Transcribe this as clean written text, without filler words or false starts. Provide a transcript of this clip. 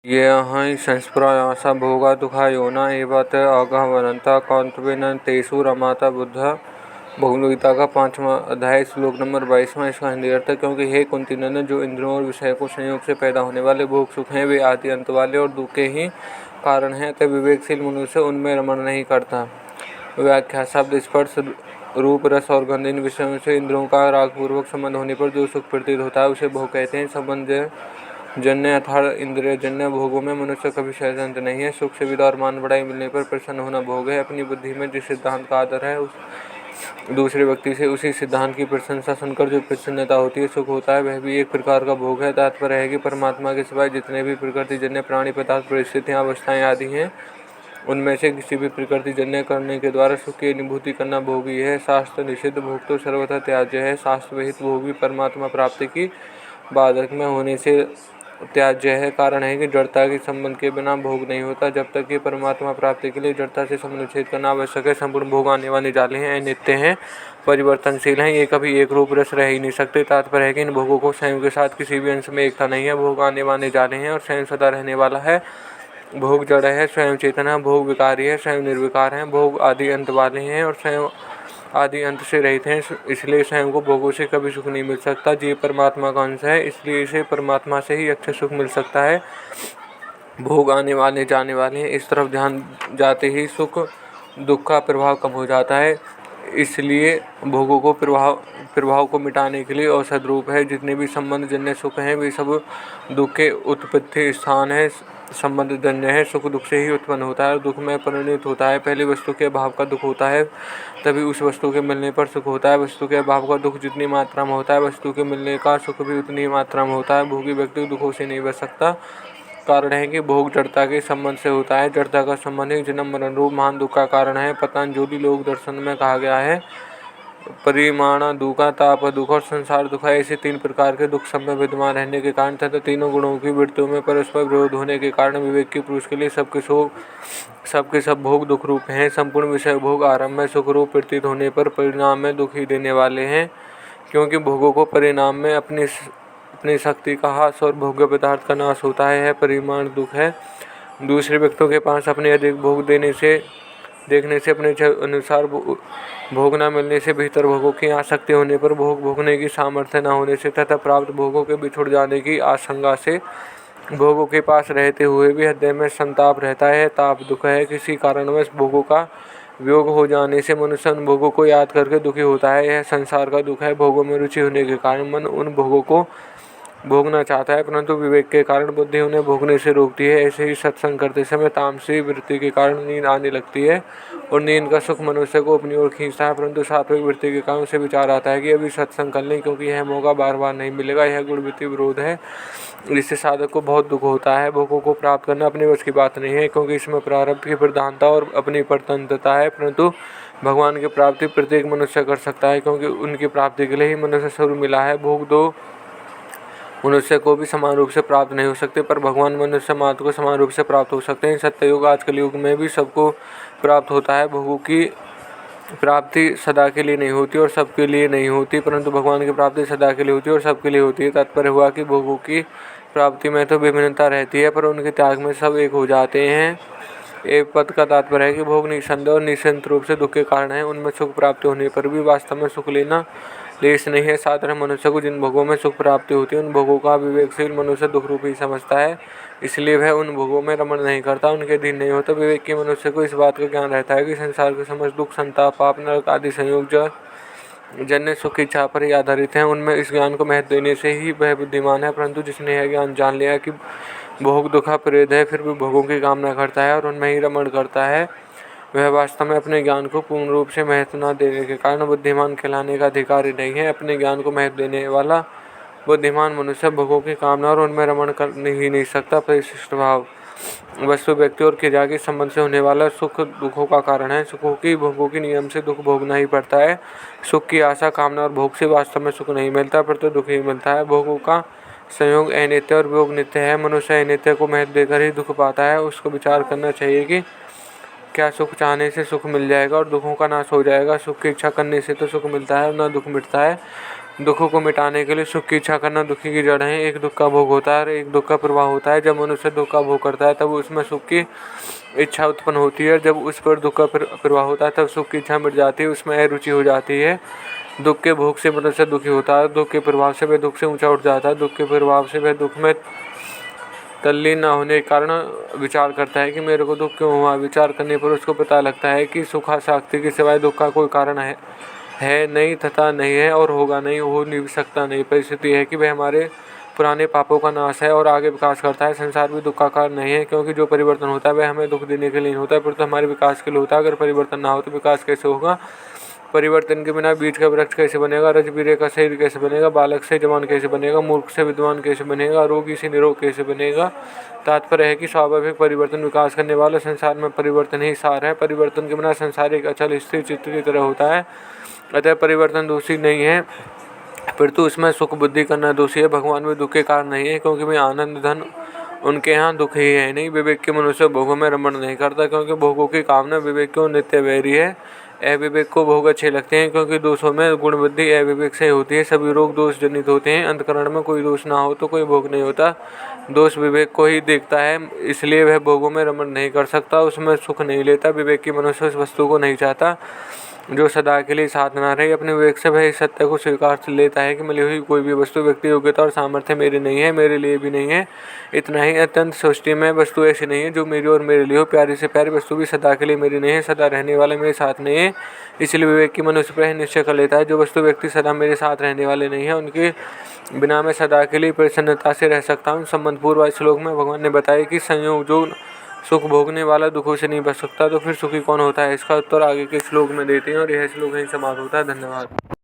येऽहं संस्पृशा भोगा दुःखा योना एवं अगहनन्ता कौन्तेन तेषु रमता बुद्ध। भगवद्गीता का 5वां अध्याय श्लोक नंबर 22वां। इसका हिंदी अर्थ है, क्योंकि हे कुंती नंदन, जो इंद्रियों और विषय को संयोग से पैदा होने वाले भोग सुख हैं, वे आदि अंत वाले और दुख के ही कारण हैं, तब विवेकशील मनुष्य उनमें रमण नहीं करता। व्याख्या। शब्द स्पर्श रूप रस और गंध इन विषयों से इंद्रियों का रागपूर्वक संबंध होने पर जो सुख प्रतीत होता है उसे भोग कहते हैं। संबंध जन्य अर्थात इंद्रिय जन्य भोगों में मनुष्य कभी सहज अंत नहीं है। सुख सुविधा और मान बढ़ाई मिलने पर प्रसन्न होना भोग है। अपनी बुद्धि में जिस सिद्धांत का आदर है, दूसरे व्यक्ति से उसी सिद्धांत की प्रशंसा सुनकर जो प्रसन्नता होती है, सुख होता है, वह भी एक प्रकार का भोग है। तात्पर्य है कि परमात्मा के सिवाय जितने भी प्रकृति जन्य प्राणी पदार्थ परिस्थितियाँ अवस्थाएं आदि हैं, उनमें से किसी भी प्रकृति जन्य करने के द्वारा सुख की अनुभूति करना भोग ही है। शास्त्र निषिद्ध भोग तो सर्वथा त्याज्य है। शास्त्र विहित भोग भी परमात्मा प्राप्ति की बाधक में होने से त्याज्य है। कारण है कि जड़ता के संबंध के बिना भोग नहीं होता। जब तक कि परमात्मा प्राप्ति के लिए जड़ता से संबंध छेद करना आवश्यक है। संपूर्ण भोग आने वाले जाले हैं, नित्य हैं, परिवर्तनशील हैं, ये कभी एक रूप रस रह ही नहीं सकते। तात्पर्य है कि इन भोगों को स्वयं के साथ किसी भी अंश में एकता नहीं है। भोग आने वाले जाले हैं और स्वयं सदा रहने वाला है। भोग जड़ है, स्वयं चेतन है। भोग विकारी है, स्वयं निर्विकार है। भोग आदि अंत वाले हैं और स्वयं आदि अंत से रहित हैं, इसलिए स्वयं को भोगों से कभी सुख नहीं मिल सकता। जीव परमात्मा का अंश है, इसलिए इसे परमात्मा से ही अक्षय सुख मिल सकता है। भोग आने वाले जाने वाले हैं, इस तरफ ध्यान जाते ही सुख दुख का प्रभाव कम हो जाता है। इसलिए भोगों को प्रभाव को मिटाने के लिए औषध रूप है। जितने भी संबंध जन्य सुख हैं, वे सब दुख के उत्पत्ति स्थान है। संबंध जन्य है, सुख दुख से ही उत्पन्न होता है और दुख में परिणित होता है। पहले वस्तु के अभाव का दुख होता है, तभी उस वस्तु के मिलने पर सुख होता है। वस्तु के अभाव का दुख जितनी मात्रा में होता है, वस्तु के मिलने का सुख भी उतनी ही मात्रा में होता है। भोगी व्यक्ति दुखों से नहीं बच सकता। कारण है कि भोग जड़ता के संबंध से होता है। जड़ता का संबंध ही जन्म मरण रूप महान दुख का कारण है। पतंजलि योग दर्शन में कहा गया है, परिमाण दुख, ताप दुख और संसार दुख, ऐसे 3 प्रकार के दुख सब में विद्यमान रहने के कारण तथा तीनों गुणों की वृत्तियों में परस्पर विरोध होने के कारण विवेक के पुरुष के लिए सबके सब भोग दुख रूप हैं। संपूर्ण विषय भोग आरंभ में सुख रूप प्रतीत होने पर परिणाम में दुख ही देने वाले हैं, क्योंकि भोगों को परिणाम में अपनी शक्ति का ह्रास और भोग्य पदार्थ का नाश होता है। यह परिमाण दुख है। दूसरे व्यक्तियों के पास अपने अधिक भोग देखने से अपने अनुसार भोग न मिलने से, भीतर भोगों की आसक्ति होने पर, भोग भोगने की सामर्थ्य न होने से तथा प्राप्त भोगों के बिछुड़ जाने की आशंका से भोगों के पास रहते हुए भी हृदय में संताप रहता है। ताप दुख है। किसी कारणवश भोगों का वियोग हो जाने से मनुष्य उन भोगों को याद करके दुखी होता है। यह संसार का दुख है। भोगों में रुचि होने के कारण मन उन भोगों को भोगना चाहता है, परंतु विवेक के कारण बुद्धि उन्हें भोगने से रोकती है। ऐसे ही सत्संग करते समय तामसी वृत्ति के कारण नींद आने लगती है और नींद का सुख मनुष्य को अपनी ओर खींचता है, परंतु सात्विक वृत्ति के कारण उसे विचार आता है कि अभी सत्संग कर लें, क्योंकि यह मौका बार बार नहीं मिलेगा। यह गुणवृत्ति विरोध है, इससे साधक को बहुत दुख होता है। भोगों को प्राप्त करना अपने वश की बात नहीं है, क्योंकि इसमें प्रारब्ध की प्रधानता और अपनी परतंत्रता है, परंतु भगवान की प्राप्ति प्रत्येक मनुष्य कर सकता है, क्योंकि उनकी प्राप्ति के लिए ही मनुष्य स्वरूप मिला है। भोग दो मनुष्य को भी समान रूप से प्राप्त नहीं हो सकते, पर भगवान मनुष्य मात्र को समान रूप से प्राप्त हो सकते हैं। सत्ययुग आजकल युग में भी सबको प्राप्त होता है। भोगों की प्राप्ति सदा के लिए नहीं होती और सबके लिए नहीं होती, परंतु भगवान की प्राप्ति सदा के लिए होती है और सबके लिए होती है। तात्पर्य हुआ कि भोगों की प्राप्ति में तो विभिन्नता रहती है, पर उनके त्याग में सब एक हो जाते हैं। एक पद का तात्पर्य है कि भोग निसंदेह और निश्चित रूप से दुख के कारण है। उनमें सुख प्राप्ति होने पर भी वास्तव में सुख लेना लेस नहीं है। साधारण मनुष्य को जिन भोगों में सुख प्राप्ति होती है, उन भोगों का विवेकशील मनुष्य दुख रूप ही समझता है, इसलिए वह उन भोगों में रमण नहीं करता, उनके अधीन नहीं होता। विवेक के मनुष्य को इस बात का ज्ञान रहता है कि संसार के समस्त दुख, संताप, पाप, नरक आदि संयोग जन्य सुख की इच्छा पर ही आधारित हैं। उनमें इस ज्ञान को महत्व देने से ही वह बुद्धिमान है, परंतु जिसने यह ज्ञान जान लिया कि भोग दुखापरेद है, फिर भी भोगों की कामना करता है और उनमें ही रमण करता है, वह वास्तव में अपने ज्ञान को पूर्ण रूप से महत्व न देने के कारण बुद्धिमान कहलाने का अधिकारी नहीं है। अपने ज्ञान को महत्व देने वाला बुद्धिमान मनुष्य भोगों की कामना और उनमें रमण कर ही नहीं सकता। परिशिष्ट भाव वस्तु, व्यक्ति और क्रिया के संबंध से होने वाला सुख दुखों का कारण है। सुखों की भोगों के नियम से दुख भोगना ही पड़ता है। सुख की आशा, कामना और भोग से वास्तव में सुख नहीं मिलता, पर तो दुख ही मिलता है। भोगों का संयोग अनित्य और वियोग नित्य है। मनुष्य अनित्य को महत्व देकर ही दुख पाता है। उसको विचार करना चाहिए कि क्या सुख चाहने से सुख मिल जाएगा और दुखों का नाश हो जाएगा। सुख की इच्छा करने से तो सुख मिलता है और न दुख मिटता है। दुखों को मिटाने के लिए सुख की इच्छा करना दुखी की जड़ है। एक दुख का भोग होता है और एक दुख का प्रभाव होता है। जब मनुष्य दुख का भोग करता है तब उसमें सुख की इच्छा उत्पन्न होती है। जब उस पर दुख का प्रभाव होता है तब सुख की इच्छा मिट जाती है, उसमें अरुचि हो जाती है। दुख के भोग से मनुष्य दुखी होता है, दुख के प्रभाव से वह दुख से ऊंचा उठ जाता है। दुख के प्रभाव से वह दुख में तल्लीन न होने के कारण विचार करता है कि मेरे को दुख क्यों हुआ। विचार करने पर उसको पता लगता है कि सुखासक्ति के सिवाय दुख का कोई कारण है नहीं तथा नहीं है और होगा नहीं, हो नहीं सकता नहीं। परिस्थिति है कि वह हमारे पुराने पापों का नाश है और आगे विकास करता है। संसार भी दुख का कारण नहीं है, क्योंकि जो परिवर्तन होता है वह हमें दुख देने के लिए नहीं होता है, परंतु हमारे विकास के लिए होता है। अगर परिवर्तन ना हो तो विकास कैसे होगा। परिवर्तन के बिना बीज का वृक्ष कैसे बनेगा, रजबीरे का शरीर कैसे बनेगा, बालक से जवान कैसे बनेगा, मूर्ख से विद्वान कैसे बनेगा, रोगी से निरोग कैसे बनेगा। तात्पर्य है कि स्वाभाविक परिवर्तन विकास करने वाला संसार में परिवर्तन ही सार है। परिवर्तन के बिना संसार एक अचल स्थिर चित्र की तरह होता है। अतः परिवर्तन दोषी नहीं है, परंतु उसमें सुख बुद्धि करना दोषी है। भगवान भी दुख के कारण नहीं है, क्योंकि वे आनंद धन उनके यहाँ दुख ही है नहीं। विवेक के मनुष्य भोगों में रमण नहीं करता, क्योंकि भोगों की कामना विवेक को नित्य वैरी है। अविवेक को भोग अच्छे लगते हैं, क्योंकि दोषों में गुण वृद्धि अविवेक से होती है। सभी रोग दोष जनित होते हैं। अंतःकरण में कोई दोष ना हो तो कोई भोग नहीं होता। दोष विवेक को ही देखता है, इसलिए वह भोगों में रमण नहीं कर सकता, उसमें सुख नहीं लेता। विवेक की मनुष्य उस वस्तु को नहीं चाहता जो सदा के लिए साथ न रहे। अपने विवेक से वह इस सत्य को स्वीकार लेता है कि मिली हुई कोई भी वस्तु व्यक्ति योग्यता और सामर्थ्य मेरी नहीं है, मेरे लिए भी नहीं है। इतना ही, अत्यंत सृष्टि में वस्तु ऐसी नहीं है जो मेरी और मेरे लिए हो। प्यारी से प्यारी वस्तु भी सदा के लिए मेरी नहीं है, सदा रहने वाले मेरे साथ नहीं है। इसलिए विवेक की मनुष्य पर निश्चय कर लेता है जो वस्तु व्यक्ति सदा मेरे साथ रहने वाले नहीं है, उनके बिना मैं सदा के लिए प्रसन्नता से रह सकता हूँ। संबंध पूर्व श्लोक में भगवान ने बताया कि संयोग जो सुख भोगने वाला दुखों से नहीं बच सकता, तो फिर सुखी कौन होता है। इसका उत्तर आगे के श्लोक में देते हैं और यह श्लोक यहीं समाप्त होता है। धन्यवाद।